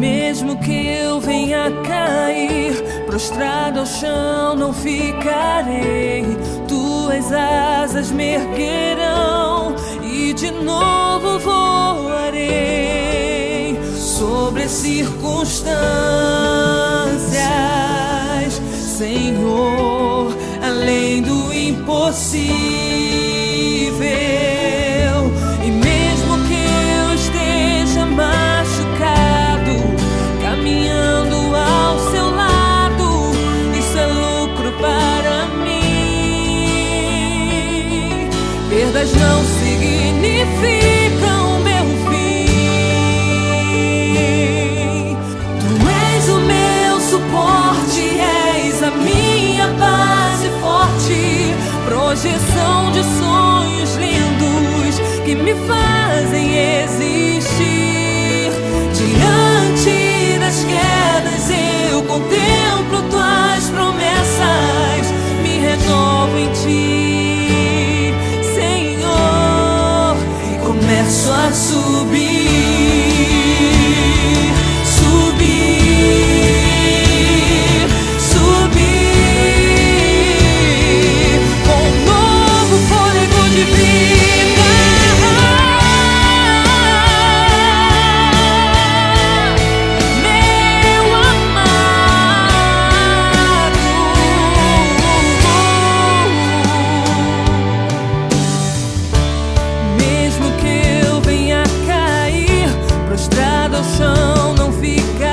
Mesmo que eu venha cair, prostrado ao chão não ficarei. Tuas asas me erguerão e de novo voarei sobre as circunstâncias, Senhor, além do impossível. E mesmo que eu esteja machucado, caminhando ao seu lado, isso é lucro para mim. Perdas não significam meu fim. Tu és o meu suporte, és a minha base forte, projeção de sonhos lindos que me fazem existir. Diante das quedas eu contemplo tuas promessas, me renovo em ti, Senhor, e começo a subir, subir, subir, com um novo fôlego de vida. Meu amado, mesmo que eu venha cair, prostrado ao chão não ficar.